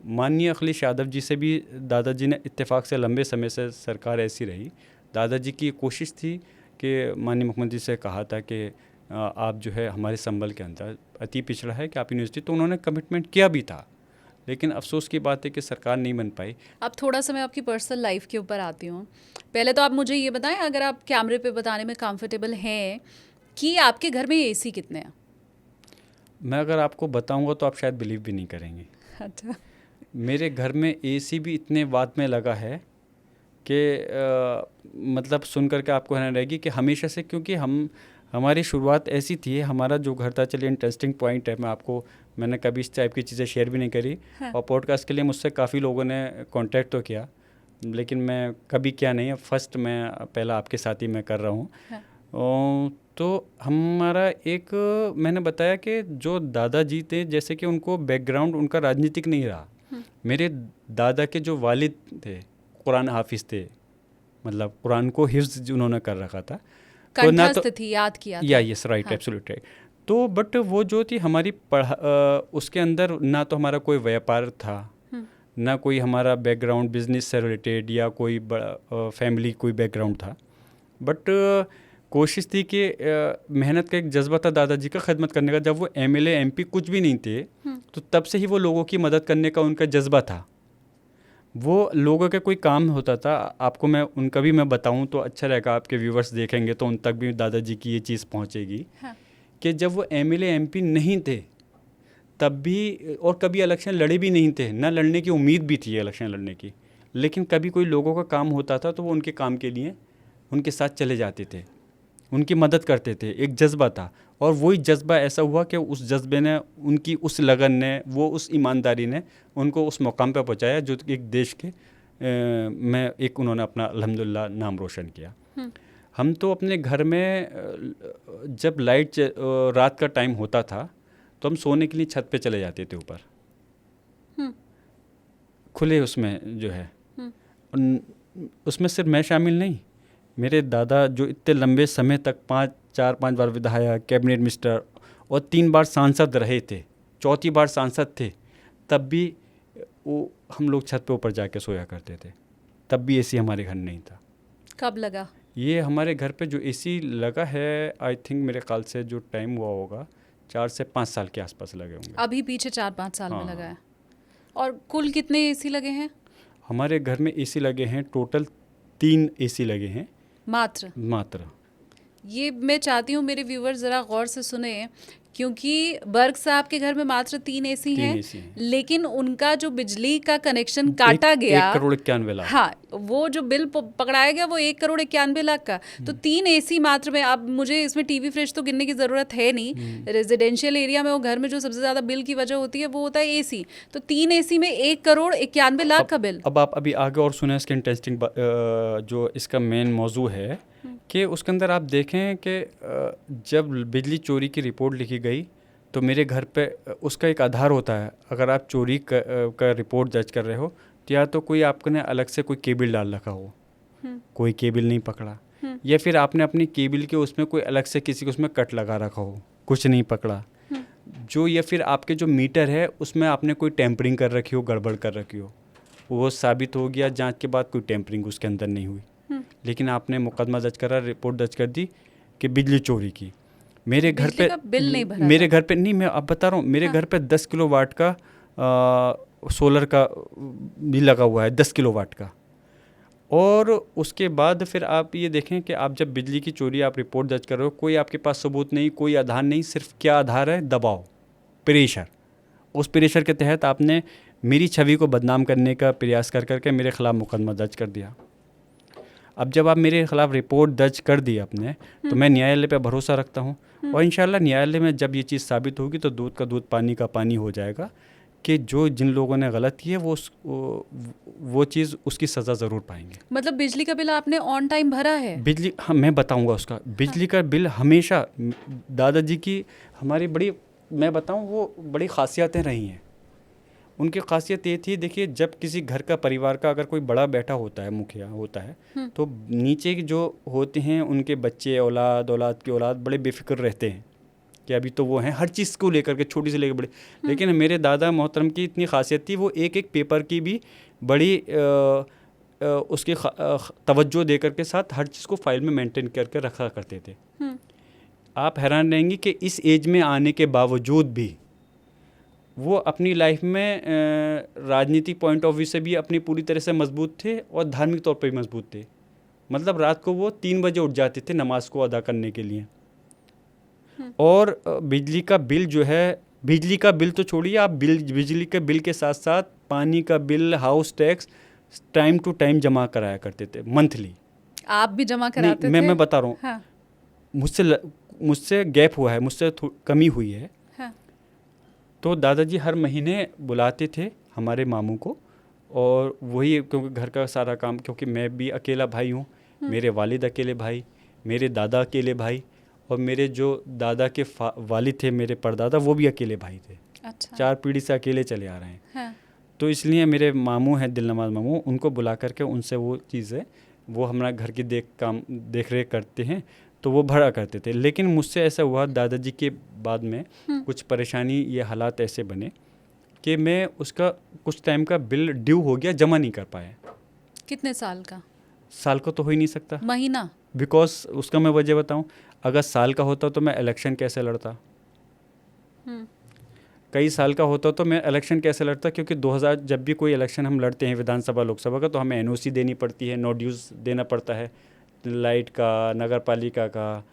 माननीय अखिलेश यादव जी से भी दादाजी ने इत्तेफाक से लंबे समय से सरकार ऐसी रही। दादाजी की कोशिश थी कि माननीय मुख्यमंत्री से कहा था कि आप जो है हमारे संभल के अंदर अति पिछड़ा है कि आप यूनिवर्सिटी, तो उन्होंने कमिटमेंट किया भी था, लेकिन अफसोस की बात है कि सरकार नहीं बन पाई। अब थोड़ा सा मैं आपकी पर्सनल लाइफ के ऊपर आती हूँ। पहले तो आप मुझे ये बताएं, अगर आप कैमरे पे बताने में कंफर्टेबल हैं, कि आपके घर में एसी कितने हैं? मैं अगर आपको बताऊंगा तो आप शायद बिलीव भी नहीं करेंगे। अच्छा। मेरे घर में एसी भी इतने वाट में लगा है कि मतलब सुन करके आपको हैरान रहेगी कि हमेशा से, क्योंकि हमारी शुरुआत ऐसी थी, हमारा जो घर था, चलिए इंटरेस्टिंग पॉइंट है, मैंने कभी इस टाइप की चीज़ें शेयर भी नहीं करी। हाँ। और पॉडकास्ट के लिए मुझसे काफ़ी लोगों ने कांटेक्ट तो किया, लेकिन मैं कभी क्या नहीं है, फर्स्ट मैं पहला आपके साथ ही मैं कर रहा हूँ। हाँ। तो हमारा एक, मैंने बताया कि जो दादाजी थे, जैसे कि उनको बैकग्राउंड उनका राजनीतिक नहीं रहा। मेरे दादा के जो वालिद थे कुरान हाफिज़ थे, मतलब कुरान को हिफ्ज़ उन्होंने कर रखा था, तो ना तो थी, याद किया था। Yes right, absolutely right. तो बट वो जो थी हमारी उसके अंदर ना तो हमारा कोई व्यापार था, ना कोई हमारा बैकग्राउंड बिजनेस से रिलेटेड या कोई बड़ा फैमिली कोई बैकग्राउंड था। बट कोशिश थी कि मेहनत का एक जज्बा था दादाजी का खिदमत करने का। जब वो एमएलए एमपी कुछ भी नहीं थे, तो तब से ही वो लोगों की मदद करने का उनका जज्बा था। वो लोगों का कोई काम होता था, आपको मैं उनका भी मैं बताऊं तो अच्छा रहेगा, आपके व्यूवर्स देखेंगे तो उन तक भी दादाजी की ये चीज़ पहुंचेगी। हाँ। कि जब वो एमएलए एमपी नहीं थे तब भी, और कभी इलेक्शन लड़े भी नहीं थे, ना लड़ने की उम्मीद भी थी इलेक्शन लड़ने की, लेकिन कभी कोई लोगों का काम होता था तो वो उनके काम के लिए उनके साथ चले जाते थे, उनकी मदद करते थे। एक जज्बा था, और वही जज्बा ऐसा हुआ कि उस जज्बे ने, उनकी उस लगन ने, वो उस ईमानदारी ने उनको उस मुकाम पर पहुंचाया जो एक देश के में एक उन्होंने अपना अल्हम्दुलिल्लाह नाम रोशन किया। हम तो अपने घर में जब लाइट रात का टाइम होता था तो हम सोने के लिए छत पे चले जाते थे ऊपर, खुले उसमें जो है। उसमें सिर्फ मैं शामिल नहीं, मेरे दादा जो इतने लंबे समय तक 4-5 बार विधायक, कैबिनेट मिनिस्टर और 3 बार सांसद रहे थे, 4थी बार सांसद थे, तब भी वो हम लोग छत पे ऊपर जाके सोया करते थे। तब भी एसी हमारे घर नहीं था। कब लगा ये हमारे घर पे? जो एसी लगा है आई थिंक मेरे ख्याल से जो टाइम हुआ होगा 4 से 5 साल के आसपास लगे होंगे। अभी पीछे 4-5 साल में लगा है। और कुल कितने एसी लगे हैं? हमारे घर में एसी लगे हैं टोटल 3 एसी लगे हैं, मात्र। ये मैं चाहती हूँ मेरे व्यूअर्स ज़रा गौर से सुने, क्योंकि बर्ग साहब के घर में मात्र 3 एसी हैं, 3 AC हैं। लेकिन उनका जो बिजली का कनेक्शन काटा गया, 1,91,00,000। हाँ, वो जो बिल पकड़ाया गया वो 1,91,00,000 का। तो 3 एसी मात्र में, अब मुझे इसमें टीवी फ्रिज तो गिनने की ज़रूरत है नहीं, रेजिडेंशियल एरिया में वो घर में जो सबसे ज़्यादा बिल की वजह होती है वो होता है एसी। तो 3 एसी में 1,91,00,000 का बिल। अब आप अभी आगे और सुने इसके इंटरेस्टिंग जो इसका मेन मौजू है कि उसके अंदर आप देखें कि जब बिजली चोरी की रिपोर्ट लिखी गई तो मेरे घर पे उसका एक आधार होता है। अगर आप चोरी का रिपोर्ट दर्ज कर रहे हो तो या तो कोई आपने अलग से कोई केबल डाल रखा हो, कोई केबल नहीं पकड़ा, या फिर आपने अपनी केबल के उसमें कोई अलग से किसी को उसमें कट लगा रखा हो, कुछ नहीं पकड़ा, जो या फिर आपके जो मीटर है उसमें आपने कोई टेम्परिंग कर रखी हो, गड़बड़ कर रखी हो, वो साबित हो गया जांच के बाद कोई टेम्परिंग उसके अंदर नहीं हुई, लेकिन आपने मुकदमा दर्ज करा, रिपोर्ट दर्ज कर दी कि बिजली चोरी की। मेरे घर पे बिल नहीं भरा, मेरे घर पे नहीं, मैं अब बता रहा हूँ, मेरे घर पे 10 किलोवाट का सोलर का भी लगा हुआ है, 10 किलोवाट का। और उसके बाद फिर आप ये देखें कि आप जब बिजली की चोरी आप रिपोर्ट दर्ज कर रहे हो, कोई आपके पास सबूत नहीं, कोई आधार नहीं, सिर्फ क्या आधार है, दबाव, प्रेशर। उस प्रेशर के तहत आपने मेरी छवि को बदनाम करने का प्रयास कर करके मेरे ख़िलाफ़ मुकदमा दर्ज कर दिया। अब जब आप मेरे ख़िलाफ़ रिपोर्ट दर्ज कर दी आपने, तो मैं न्यायालय पे भरोसा रखता हूँ, और इंशाल्लाह न्यायालय में जब ये चीज़ साबित होगी तो दूध का दूध पानी का पानी हो जाएगा कि जो जिन लोगों ने गलत की है वो चीज़ उसकी सज़ा ज़रूर पाएंगे। मतलब बिजली का बिल आपने ऑन टाइम भरा है? बिजली, हाँ, मैं बताऊँगा उसका। बिजली का बिल हमेशा दादाजी की हमारी बड़ी, मैं बताऊँ, वो बड़ी ख़ासियतें रही हैं। उनकी खासियत ये थी, देखिए, जब किसी घर का परिवार का अगर कोई बड़ा बेटा होता है, मुखिया होता है, तो नीचे जो होते हैं उनके बच्चे, औलाद की औलाद बड़े बेफिक्र रहते हैं कि अभी तो वो हैं हर चीज़ को लेकर के, छोटी से लेकर बड़ी। लेकिन मेरे दादा मोहतरम की इतनी खासियत थी, वो एक एक पेपर की भी बड़ी उसकी तवज्जो दे कर के साथ हर चीज़ को फाइल में मेंटेन करके रखा करते थे। आप हैरान रहेंगी कि इस एज में आने के बावजूद भी वो अपनी लाइफ में राजनीतिक पॉइंट ऑफ व्यू से भी अपनी पूरी तरह से मजबूत थे और धार्मिक तौर पर भी मजबूत थे। मतलब रात को वो 3 बजे उठ जाते थे नमाज को अदा करने के लिए। और बिजली का बिल जो है, बिजली का बिल तो छोड़िए आप, बिजली के बिल के साथ साथ पानी का bill, house tax time to time जमा कराया करते थे, मंथली। आप भी जमा कराते थे? मैं बता रहा हूँ, हाँ। मुझसे गैप हुआ है, मुझसे कमी हुई है। हाँ। तो दादाजी हर महीने बुलाते थे हमारे मामू को, और वही, क्योंकि घर का सारा काम, क्योंकि मैं भी अकेला भाई हूँ, मेरे वालिद अकेले भाई, मेरे दादा अकेले भाई, और मेरे जो दादा के वालिद थे, मेरे परदादा, वो भी अकेले भाई थे। अच्छा। 4 पीढ़ी से अकेले चले आ रहे हैं। हाँ। तो इसलिए मेरे मामू हैं, दिलनवाज मामू, उनको बुला करके उनसे वो चीज़ें, वो हमारा घर की देख रेख करते हैं, तो वो भरा करते थे। लेकिन मुझसे ऐसा हुआ, दादाजी के बाद में कुछ परेशानी, ये हालात ऐसे बने कि मैं उसका कुछ टाइम का बिल ड्यू हो गया, जमा नहीं कर पाया। कितने साल का? साल का तो हो ही नहीं सकता, महीना। बिकॉज उसका मैं वजह बताऊं, अगर साल का होता तो मैं इलेक्शन कैसे लड़ता, कई साल का होता तो मैं इलेक्शन कैसे लड़ता, क्योंकि 2000 जब भी कोई इलेक्शन हम लड़ते हैं विधानसभा लोकसभा का, तो हमें एनओसी देनी पड़ती है, नो ड्यूज़ देना पड़ता है, लाइट का, नगर पालिका का,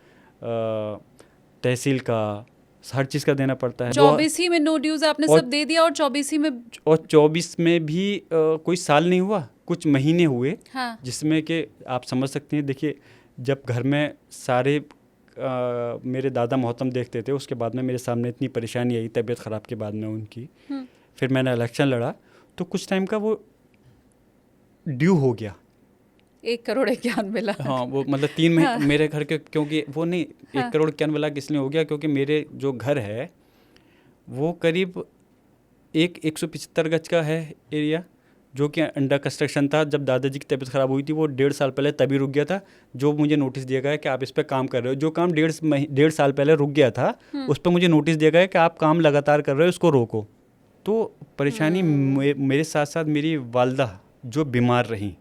तहसील का, हर चीज़ का देना पड़ता है। 24 ही में नो ड्यूज़ आपने सब दे दिया, और 24 ही में, और 24 में भी कोई साल नहीं हुआ, कुछ महीने हुए। हाँ। जिसमें कि आप समझ सकते हैं, देखिए, जब घर में सारे मेरे दादा मोहतरम देखते थे, उसके बाद में मेरे सामने इतनी परेशानी आई तबीयत ख़राब के बाद में उनकी, फिर मैंने इलेक्शन लड़ा, तो कुछ टाइम का वो ड्यू हो गया, 1,91,00,000। हाँ, वो मतलब 3 महीने मेरे घर के, क्योंकि वो नहीं, 1,91,00,000 इसलिए हो गया क्योंकि मेरे जो घर है वो करीब 175 गज का है एरिया, जो कि अंडर कंस्ट्रक्शन था। जब दादाजी की तबीयत ख़राब हुई थी, वो 1.5 साल पहले तभी रुक गया था, जो मुझे नोटिस दिया गया कि आप इस पर काम कर रहे हो। जो काम 1.5 साल पहले रुक गया था, उस पर मुझे नोटिस दिया गया कि आप काम लगातार कर रहे हो, इसको रोको। तो परेशानी मेरे साथ साथ मेरी वालदा जो बीमार रहीं,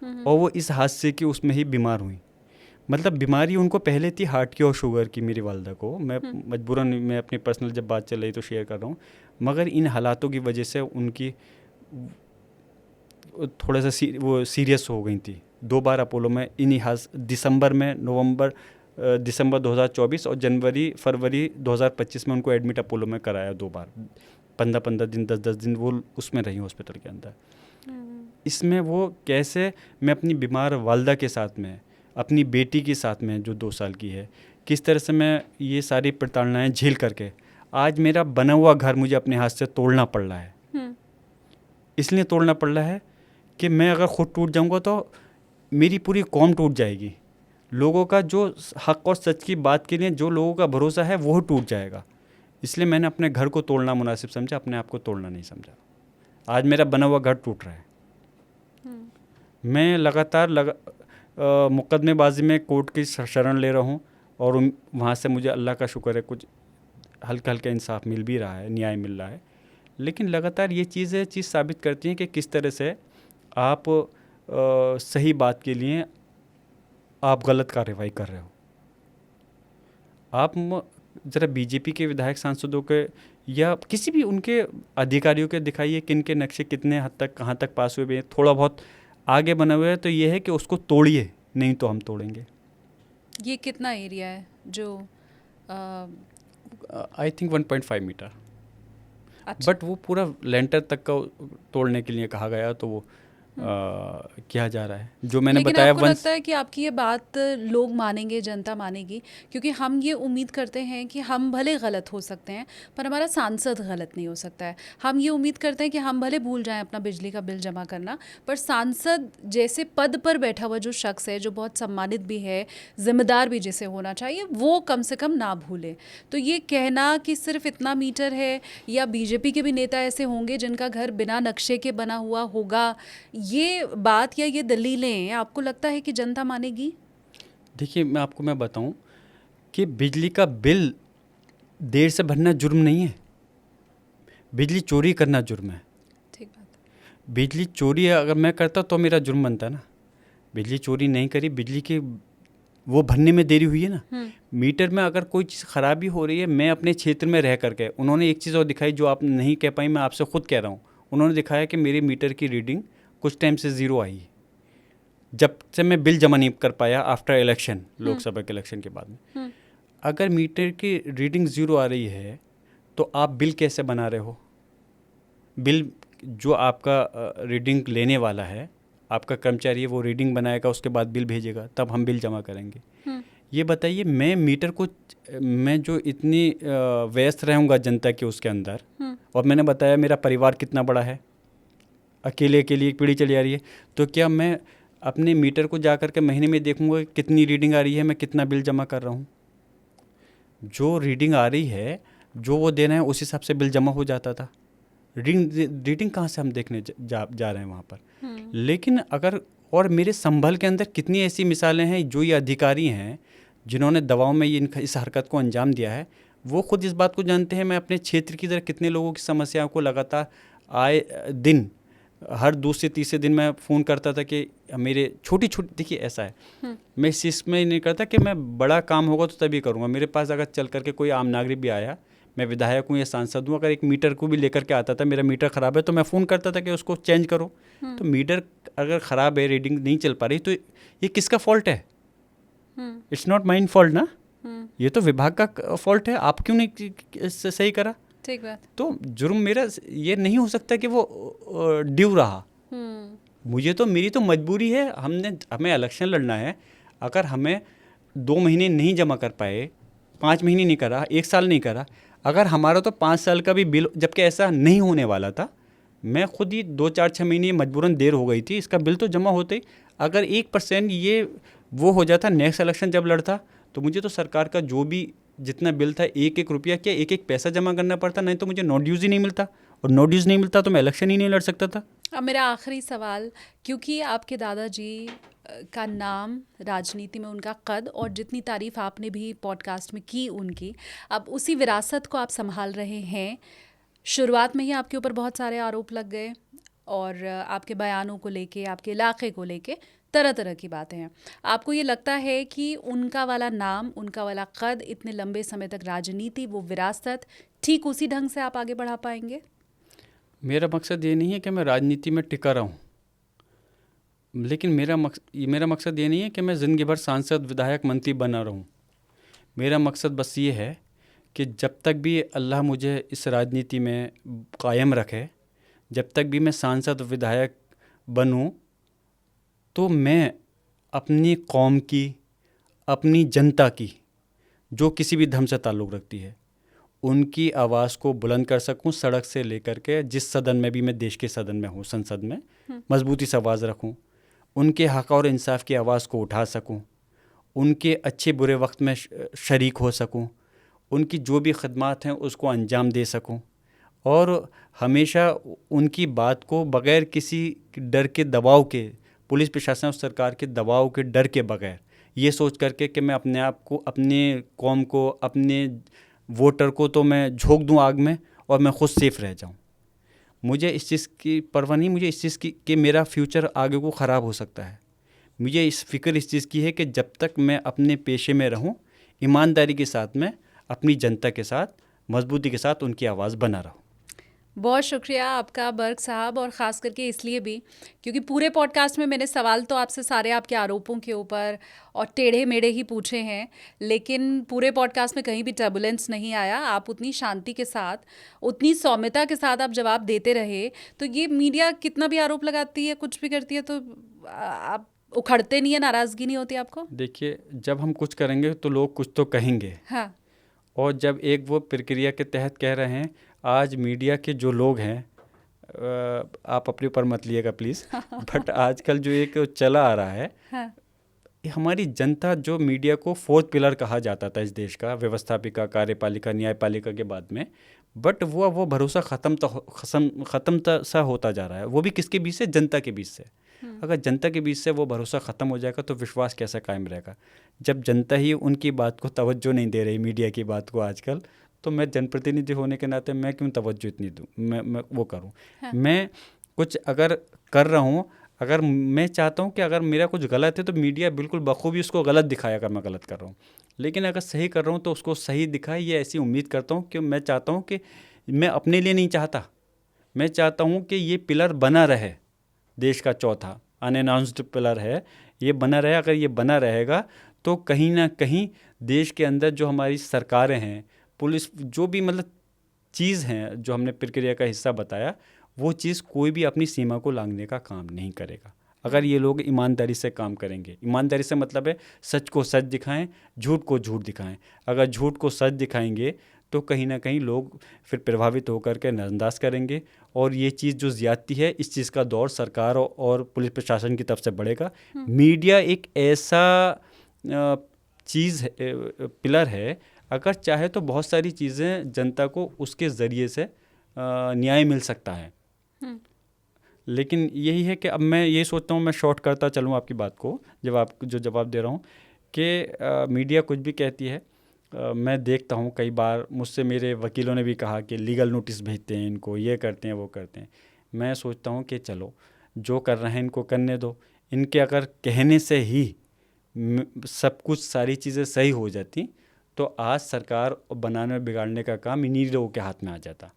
और वो इस हादसे की उसमें ही बीमार हुई। मतलब बीमारी उनको पहले थी हार्ट की और शुगर की, मेरी वालदा को। मैं मजबूरन, मैं अपनी पर्सनल जब बात चल रही तो शेयर कर रहा हूँ, मगर इन हालातों की वजह से उनकी थोड़ा सा वो सीरियस हो गई थी, 2 बार अपोलो में इन्हीं दिसंबर 2024 और फरवरी 2025 में उनको एडमिट अपोलो में कराया 2 बार, 15 दिन 10 दिन वो उसमें रही हॉस्पिटल के अंदर। इसमें वो कैसे मैं अपनी बीमार वालदा के साथ में, अपनी बेटी के साथ में जो 2 साल की है, किस तरह से मैं ये सारी प्रताड़नाएं झेल करके आज मेरा बना हुआ घर मुझे अपने हाथ से तोड़ना पड़ रहा है। इसलिए तोड़ना पड़ रहा है कि मैं अगर खुद टूट जाऊंगा तो मेरी पूरी कौम टूट जाएगी। लोगों का जो हक और सच की बात के लिए जो लोगों का भरोसा है वो टूट जाएगा। इसलिए मैंने अपने घर को तोड़ना मुनासिब समझा, अपने आप को तोड़ना नहीं समझा। आज मेरा बना हुआ घर टूट रहा है। मैं लगातार मुकदमेबाजी में कोर्ट की शरण ले रहा हूँ और वहाँ से मुझे अल्लाह का शुक्र है कुछ हल्का हल्का इंसाफ मिल भी रहा है, न्याय मिल रहा है। लेकिन लगातार ये चीज़ साबित करती हैं कि किस तरह से आप सही बात के लिए आप गलत कार्रवाई कर रहे हो। आप ज़रा बीजेपी के विधायक सांसदों के या किसी भी उनके अधिकारियों के दिखाइए किन के नक्शे कितने हद तक कहाँ तक पास हुए हैं, थोड़ा बहुत आगे बने हुए हैं, तो ये है कि उसको तोड़िए, नहीं तो हम तोड़ेंगे। ये कितना एरिया है जो आई थिंक 1.5 मीटर। अच्छा। बट वो पूरा लेंटर तक का तोड़ने के लिए कहा गया, तो वो किया जा रहा है जो मैंने लेकिन बताया। आपको लगता है कि आपकी ये बात लोग मानेंगे, जनता मानेगी? क्योंकि हम ये उम्मीद करते हैं कि हम भले गलत हो सकते हैं पर हमारा सांसद गलत नहीं हो सकता है। हम ये उम्मीद करते हैं कि हम भले भूल जाएं अपना बिजली का बिल जमा करना, पर सांसद जैसे पद पर बैठा हुआ जो शख्स है, जो बहुत सम्मानित भी है, जिम्मेदार भी जिसे होना चाहिए, वो कम से कम ना भूले। तो ये कहना कि सिर्फ इतना मीटर है, या बीजेपी के भी नेता ऐसे होंगे जिनका घर बिना नक्शे के बना हुआ होगा, ये बात या ये दलीलें आपको लगता है कि जनता मानेगी? देखिए, मैं बताऊं कि बिजली का बिल देर से भरना जुर्म नहीं है, बिजली चोरी करना जुर्म है। ठीक बात है। बिजली चोरी अगर मैं करता तो मेरा जुर्म बनता ना। बिजली चोरी नहीं करी, बिजली की वो भरने में देरी हुई है ना। मीटर में अगर कोई चीज़ ख़राबी हो रही है, मैं अपने क्षेत्र में रह करके, उन्होंने एक चीज़ और दिखाई जो आप नहीं कह पाई, मैं आपसे खुद कह रहा हूँ। उन्होंने दिखाया कि मेरे मीटर की रीडिंग कुछ टाइम से 0 आई है, जब से मैं बिल जमा नहीं कर पाया आफ्टर इलेक्शन, लोकसभा के इलेक्शन के बाद में। अगर मीटर की रीडिंग 0 आ रही है तो आप बिल कैसे बना रहे हो? बिल जो आपका रीडिंग लेने वाला है, आपका कर्मचारी है, वो रीडिंग बनाएगा, उसके बाद बिल भेजेगा, तब हम बिल जमा करेंगे। ये बताइए, मैं मीटर को मैं जो इतनी व्यस्त रहूँगा जनता के उसके अंदर, और मैंने बताया मेरा परिवार कितना बड़ा है, अकेले के लिए एक पीढ़ी चली आ रही है, तो क्या मैं अपने मीटर को जा कर के महीने में देखूंगा कितनी रीडिंग आ रही है, मैं कितना बिल जमा कर रहा हूँ? जो रीडिंग आ रही है, जो वो देना है, उस हिसाब से बिल जमा हो जाता था। रीडिंग कहाँ से हम देखने जा रहे हैं वहाँ पर? लेकिन अगर, और मेरे संभल के अंदर कितनी ऐसी मिसालें हैं जो ये अधिकारी हैं जिन्होंने दवाओं में इस हरकत को अंजाम दिया है, वो खुद इस बात को जानते हैं। मैं अपने क्षेत्र की तरह कितने लोगों की समस्याओं को लगातार आए दिन, हर दूसरे तीसरे दिन मैं फ़ोन करता था कि मेरे छोटी देखिए ऐसा है, मैं इस चीज़ में नहीं करता कि मैं बड़ा काम होगा तो तभी करूँगा। मेरे पास अगर चल करके कोई आम नागरिक भी आया, मैं विधायक हूँ या सांसद हूँ, अगर एक मीटर को भी लेकर के आता था, मेरा मीटर ख़राब है, तो मैं फ़ोन करता था कि उसको चेंज करो। तो मीटर अगर ख़राब है, रीडिंग नहीं चल पा रही, तो ये किसका फॉल्ट है? इट्स नॉट माइन फॉल्ट ना, ये तो विभाग का फॉल्ट है। आप क्यों नहीं सही करा? ठीक बात। तो जुर्म मेरा ये नहीं हो सकता कि वो ड्यू रहा। मुझे तो, मेरी तो मजबूरी है, हमें इलेक्शन लड़ना है। अगर हमें 2 महीने नहीं जमा कर पाए, 5 महीने नहीं करा, 1 साल नहीं करा, अगर हमारा तो 5 साल का भी बिल, जबकि ऐसा नहीं होने वाला था, मैं खुद ही 2, 4, 6 महीने मजबूरन देर हो गई थी, इसका बिल तो जमा होते ही। अगर 1% ये वो हो जाता नेक्स्ट इलेक्शन जब लड़ता, तो मुझे तो सरकार का जो भी जितना बिल था, 1-1 रुपया क्या 1-1 पैसा जमा करना पड़ता, नहीं तो मुझे नो ड्यूज़ ही नहीं मिलता, और नो ड्यूज़ नहीं मिलता तो मैं इलेक्शन ही नहीं लड़ सकता था। अब मेरा आखिरी सवाल, क्योंकि आपके दादाजी का नाम, राजनीति में उनका कद, और जितनी तारीफ़ आपने भी पॉडकास्ट में की उनकी, अब उसी विरासत को आप संभाल रहे हैं। शुरुआत में ही आपके ऊपर बहुत सारे आरोप लग गए, और आपके बयानों को लेके, आपके इलाके को लेके तरह तरह की बातें हैं। आपको ये लगता है कि उनका वाला नाम, उनका वाला कद, इतने लंबे समय तक राजनीति, वो विरासत ठीक उसी ढंग से आप आगे बढ़ा पाएंगे? मेरा मकसद ये नहीं है कि मैं राजनीति में टिका रहूं। लेकिन मेरा मकसद ये नहीं है कि मैं ज़िंदगी भर सांसद, विधायक, मंत्री बना रहूं। मेरा मकसद बस ये है कि जब तक भी अल्लाह मुझे इस राजनीति में कायम रखे, जब तक भी मैं सांसद, विधायक बनूं, तो मैं अपनी कौम की, अपनी जनता की, जो किसी भी धर्म से ताल्लुक़ रखती है, उनकी आवाज़ को बुलंद कर सकूं, सड़क से लेकर के जिस सदन में भी मैं देश के सदन में हूं, संसद में मजबूती से आवाज़ रखूं, उनके हक़ और इंसाफ की आवाज़ को उठा सकूं, उनके अच्छे बुरे वक्त में शरीक हो सकूं, उनकी जो भी खदमात हैं उसको अंजाम दे सकूं, और हमेशा उनकी बात को बग़ैर किसी डर के, दबाव के, पुलिस प्रशासन और सरकार के दबाव के, डर के बग़ैर, ये सोच करके कि मैं अपने आप को, अपने कौम को, अपने वोटर को तो मैं झोंक दूं आग में और मैं खुद सेफ़ रह जाऊं। मुझे इस चीज़ की परवाह नहीं, मुझे इस चीज़ की कि मेरा फ्यूचर आगे को ख़राब हो सकता है। मुझे फ़िक्र इस चीज़ की है कि जब तक मैं अपने पेशे में रहूं, ईमानदारी के साथ में अपनी जनता के साथ, मजबूती के साथ उनकी आवाज़ बना रहूं। बहुत शुक्रिया आपका बर्क साहब, और ख़ास करके इसलिए भी क्योंकि पूरे पॉडकास्ट में मैंने सवाल तो आपसे सारे आपके आरोपों के ऊपर और टेढ़े मेढ़े ही पूछे हैं, लेकिन पूरे पॉडकास्ट में कहीं भी टर्बुलेंस नहीं आया। आप उतनी शांति के साथ, उतनी सौम्यता के साथ आप जवाब देते रहे। तो ये मीडिया कितना भी आरोप लगाती है, कुछ भी करती है, तो आप उखड़ते नहीं है, नाराज़गी नहीं होती आपको? देखिए, जब हम कुछ करेंगे तो लोग कुछ तो कहेंगे। हाँ। और जब एक वो प्रक्रिया के तहत कह रहे हैं, आज मीडिया के जो लोग हैं, आप अपने ऊपर मत लिएगा प्लीज़, बट आजकल जो एक चला आ रहा है, हाँ। हमारी जनता, जो मीडिया को फोर्थ पिलर कहा जाता था इस देश का, व्यवस्थापिका, कार्यपालिका, न्यायपालिका के बाद में, बट वो भरोसा ख़त्म सा होता जा रहा है। वो भी किसके बीच से? जनता के बीच से। अगर जनता के बीच से वो भरोसा ख़त्म हो जाएगा तो विश्वास कैसा कायम रहेगा? जब जनता ही उनकी बात को तवज्जो नहीं दे रही, मीडिया की बात को आजकल, तो मैं जनप्रतिनिधि होने के नाते मैं क्यों तवज्जो इतनी दूँ, मैं वो करूँ? हाँ। मैं कुछ अगर कर रहा हूँ, अगर मैं चाहता हूँ कि अगर मेरा कुछ गलत है तो मीडिया बिल्कुल बखूबी उसको गलत दिखाए अगर मैं गलत कर रहा हूँ, लेकिन अगर सही कर रहा हूँ तो उसको सही दिखाए, ये ऐसी उम्मीद करता हूँ। कि मैं चाहता हूँ कि मैं अपने लिए नहीं चाहता, मैं चाहता हूँ कि ये पिलर बना रहे, देश का चौथा अनअनाउंस्ड पिलर है, ये बना रहे। अगर ये बना रहेगा तो कहीं ना कहीं देश के अंदर जो हमारी सरकारें हैं, पुलिस, जो भी मतलब चीज़ हैं जो हमने प्रक्रिया का हिस्सा बताया, वो चीज़ कोई भी अपनी सीमा को लांघने का काम नहीं करेगा। अगर ये लोग ईमानदारी से काम करेंगे, ईमानदारी से मतलब है सच को सच दिखाएं, झूठ को झूठ दिखाएं। अगर झूठ को सच दिखाएंगे तो कहीं ना कहीं लोग फिर प्रभावित होकर के नज़रअंदाज करेंगे, और ये चीज़ जो ज़्यादती है, इस चीज़ का दौर सरकार और पुलिस प्रशासन की तरफ से बढ़ेगा। मीडिया एक ऐसा चीज़ है, पिलर है, अगर चाहे तो बहुत सारी चीज़ें जनता को उसके ज़रिए से न्याय मिल सकता है। लेकिन यही है कि अब मैं ये सोचता हूँ, मैं शॉर्ट करता चलूँ आपकी बात को, जो जवाब दे रहा हूँ कि मीडिया कुछ भी कहती है। मैं देखता हूँ कई बार मुझसे मेरे वकीलों ने भी कहा कि लीगल नोटिस भेजते हैं इनको, ये करते हैं, वो करते हैं। मैं सोचता हूँ कि चलो जो कर रहे हैं इनको करने दो। इनके अगर कहने से ही सब कुछ, सारी चीज़ें सही हो जाती तो आज सरकार बनाने और बिगाड़ने का काम इन्हीं लोगों के हाथ में आ जाता।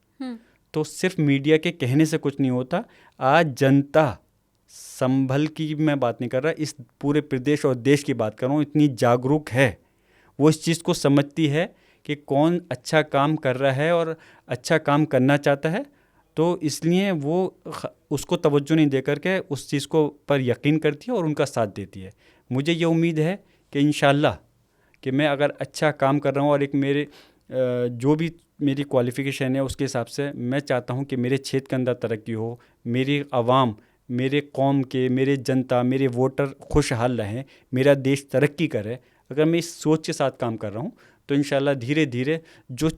तो सिर्फ मीडिया के कहने से कुछ नहीं होता। आज जनता, संभल की मैं बात नहीं कर रहा, इस पूरे प्रदेश और देश की बात कर रहा हूँ, इतनी जागरूक है, वो इस चीज़ को समझती है कि कौन अच्छा काम कर रहा है और अच्छा काम करना चाहता है, तो इसलिए वो उसको तवज्जो नहीं दे करके उस चीज़ को पर यकीन करती है और उनका साथ देती है। मुझे ये उम्मीद है कि इंशाल्लाह कि मैं अगर अच्छा काम कर रहा हूँ और एक मेरे जो भी मेरी क्वालिफ़िकेशन है उसके हिसाब से मैं चाहता हूँ कि मेरे क्षेत्र के अंदर तरक्की हो, मेरी आवाम, मेरे कौम के, मेरे जनता, मेरे वोटर खुशहाल रहें, मेरा देश तरक्की करे। अगर मैं इस सोच के साथ काम कर रहा हूँ तो इंशाल्लाह धीरे धीरे जो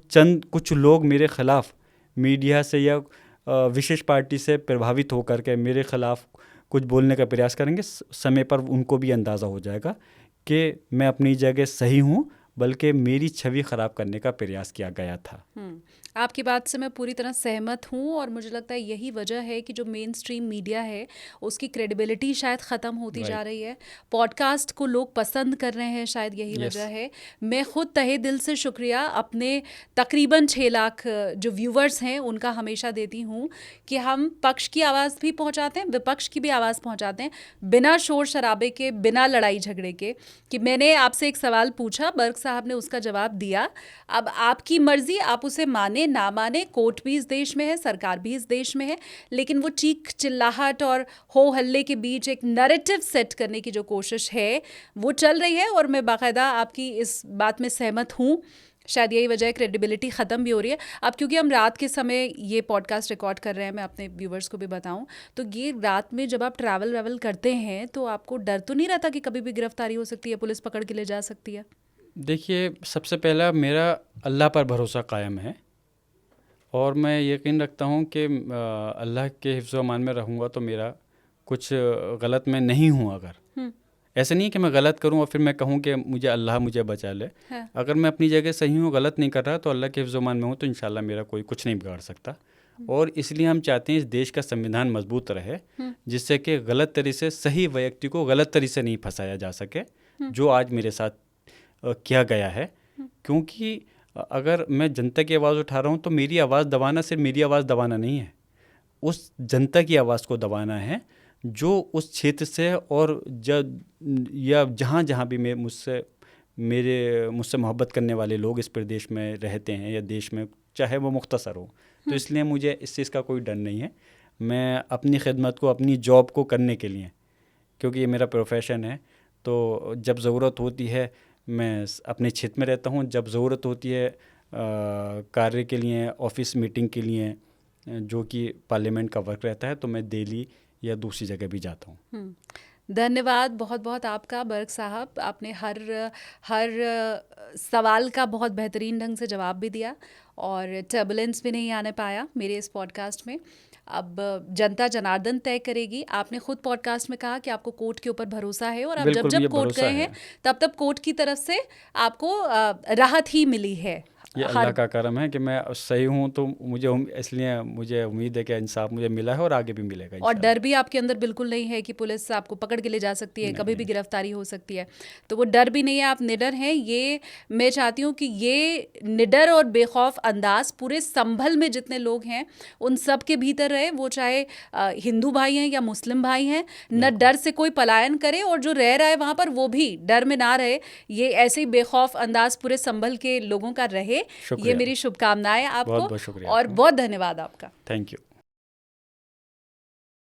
कुछ लोग मेरे ख़िलाफ़ मीडिया से या विशेष पार्टी से प्रभावित होकर के मेरे ख़िलाफ़ कुछ बोलने का प्रयास करेंगे, समय पर उनको भी अंदाज़ा हो जाएगा कि मैं अपनी जगह सही हूँ, बल्कि मेरी छवि ख़राब करने का प्रयास किया गया था। आपकी बात से मैं पूरी तरह सहमत हूँ और मुझे लगता है यही वजह है कि जो मेन स्ट्रीम मीडिया है उसकी क्रेडिबिलिटी शायद ख़त्म होती जा रही है। पॉडकास्ट को लोग पसंद कर रहे हैं, शायद यही वजह है। मैं ख़ुद तहे दिल से शुक्रिया अपने तकरीबन 6 लाख जो व्यूवर्स हैं उनका हमेशा देती हूँ कि हम पक्ष की आवाज़ भी पहुँचाते हैं, विपक्ष की भी आवाज़ पहुँचाते हैं, बिना शोर शराबे के, बिना लड़ाई झगड़े के। कि मैंने आपसे एक सवाल पूछा, बर्क साहब ने उसका जवाब दिया, अब आपकी मर्ज़ी, आप उसे माने ना माने, कोर्ट भी इस देश में है, सरकार भी इस देश में है, लेकिन वो चीख चिल्लाहट और हो हल्ले के बीच एक नैरेटिव सेट करने की जो कोशिश है वो चल रही है और मैं बाकायदा आपकी इस बात में सहमत हूँ। शायद यही वजह है क्रेडिबिलिटी ख़त्म भी हो रही है। अब क्योंकि हम रात के समय ये पॉडकास्ट रिकॉर्ड कर रहे हैं, मैं अपने व्यूवर्स को भी बताऊं, तो ये रात में जब आप ट्रैवल करते हैं तो आपको डर तो नहीं रहता कि कभी भी गिरफ्तारी हो सकती है, पुलिस पकड़ के ले जा सकती है? देखिए, सबसे पहला मेरा अल्लाह पर भरोसा कायम है और मैं यकीन रखता हूँ कि अल्लाह के हिफ्ज़ अमान में रहूँगा तो मेरा कुछ गलत मैं नहीं हूँ। अगर ऐसे नहीं कि मैं गलत करूँ और फिर मैं कहूँ कि अल्लाह मुझे बचा ले। अगर मैं अपनी जगह सही हूँ, गलत नहीं कर रहा, तो अल्लाह के हिफ्ज़ अमान में हूँ तो इंशाल्लाह मेरा कोई कुछ नहीं बिगाड़ सकता। और इसलिए हम चाहते हैं इस देश का संविधान मजबूत रहे, जिससे कि गलत तरीके से सही व्यक्ति को गलत तरीके से नहीं फंसाया जा सके, जो आज मेरे साथ किया गया है। क्योंकि अगर मैं जनता की आवाज़ उठा रहा हूँ तो मेरी आवाज़ दबाना सिर्फ मेरी आवाज़ दबाना नहीं है, उस जनता की आवाज़ को दबाना है जो उस क्षेत्र से और जहाँ भी मुझसे मोहब्बत करने वाले लोग इस प्रदेश में रहते हैं या देश में, चाहे वो मुख्तसर हो। तो इसलिए मुझे इस चीज़ का कोई डर नहीं है। मैं अपनी खिदमत को, अपनी जॉब को करने के लिए, क्योंकि ये मेरा प्रोफेशन है, तो जब ज़रूरत होती है मैं अपने क्षेत्र में रहता हूँ, जब ज़रूरत होती है कार्य के लिए, ऑफिस मीटिंग के लिए, जो कि पार्लियामेंट का वर्क रहता है, तो मैं दिल्ली या दूसरी जगह भी जाता हूँ। धन्यवाद बहुत बहुत आपका बर्क साहब। आपने हर सवाल का बहुत बेहतरीन ढंग से जवाब भी दिया और टर्बुलेंस भी नहीं आने पाया मेरे इस पॉडकास्ट में। अब जनता जनार्दन तय करेगी। आपने खुद पॉडकास्ट में कहा कि आपको कोर्ट के ऊपर भरोसा है और आप जब कोर्ट गए हैं तब कोर्ट की तरफ से आपको राहत ही मिली है। ये अल्लाह का करम है कि मैं सही हूँ, तो मुझे उम्मीद है कि इंसाफ मुझे मिला है और आगे भी मिलेगा। और डर भी आपके अंदर बिल्कुल नहीं है कि पुलिस आपको पकड़ के ले जा सकती है, कभी भी गिरफ्तारी हो सकती है, तो वो डर भी नहीं है, आप निडर हैं। ये मैं चाहती हूँ कि ये निडर और बेखौफ अंदाज पूरे संभल में जितने लोग हैं उन सब के भीतर रहे, वो चाहे हिंदू भाई हैं या मुस्लिम भाई हैं। न डर से कोई पलायन करे और जो रह रहा है वहाँ पर वो भी डर में ना रहे। ये ऐसे ही बेखौफ अंदाज पूरे संभल के लोगों का रहे, ये मेरी शुभकामनाएं आपको। बहुत बहुत शुक्रिया और बहुत धन्यवाद आपका। Thank you.